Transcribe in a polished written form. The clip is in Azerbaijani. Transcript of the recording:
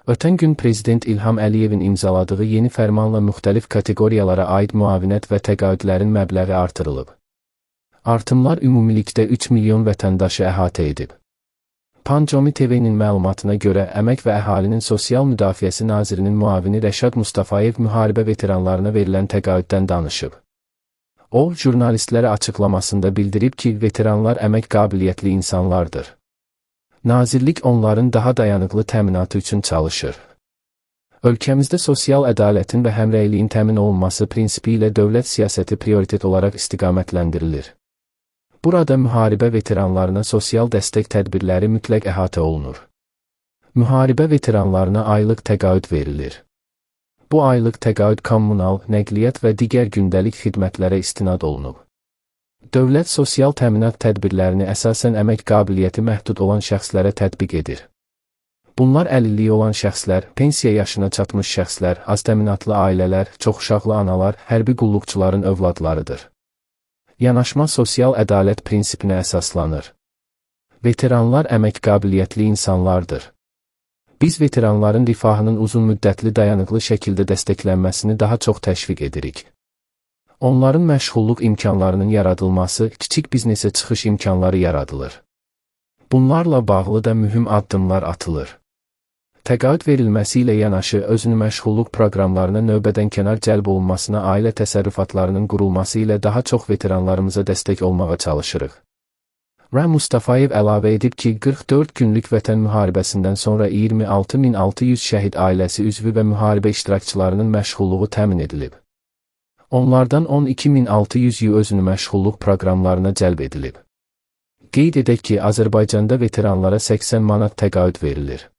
Ötən gün Prezident İlham Əliyevin imzaladığı yeni fərmanla müxtəlif kateqoriyalara aid müavinət və təqaüdlərin məbləği artırılıb. Artımlar ümumilikdə 3 milyon vətəndaşı əhatə edib. Pancomi TV-nin məlumatına görə Əmək və Əhalinin Sosial Müdafiəsi Nazirinin müavini Rəşad Mustafayev müharibə veteranlarına verilən təqaüddən danışıb. O, jurnalistlərə açıqlamasında bildirib ki, veteranlar əmək qabiliyyətli insanlardır. Nazirlik onların daha dayanıqlı təminatı üçün çalışır. Ölkəmizdə sosial ədalətin və həmrəyliyin təmin olunması prinsipi ilə dövlət siyasəti prioritet olaraq istiqamətləndirilir. Burada müharibə veteranlarına sosial dəstək tədbirləri mütləq əhatə olunur. Müharibə veteranlarına aylıq təqaüd verilir. Bu aylıq təqaüd kommunal, nəqliyyat və digər gündəlik xidmətlərə istinad olunub. Dövlət sosial təminat tədbirlərini əsasən əmək qabiliyyəti məhdud olan şəxslərə tətbiq edir. Bunlar əlilliyi olan şəxslər, pensiya yaşına çatmış şəxslər, az təminatlı ailələr, çoxuşaqlı analar, hərbi qulluqçuların övladlarıdır. Yanaşma sosial ədalət prinsipinə əsaslanır. Veteranlar əmək qabiliyyətli insanlardır. Biz veteranların rifahının uzun müddətli dayanıqlı şəkildə dəstəklənməsini daha çox təşviq edirik. Onların məşğulluq imkanlarının yaradılması, kiçik biznesə çıxış imkanları yaradılır. Bunlarla bağlı da mühüm addımlar atılır. Təqaüd verilməsi ilə yanaşı özünü məşğulluq proqramlarına növbədənkənar cəlb olunmasına, ailə təsərrüfatlarının qurulması ilə daha çox veteranlarımıza dəstək olmağa çalışırıq. Rəm Mustafayev əlavə edib ki, 44 günlük vətən müharibəsindən sonra 26.600 şəhid ailəsi üzvü və müharibə iştirakçılarının məşğulluğu təmin edilib. Onlardan 12.600-ü özünü məşğulluq proqramlarına cəlb edilib. Qeyd edək ki, Azərbaycanda veteranlara 80 manat təqaüd verilir.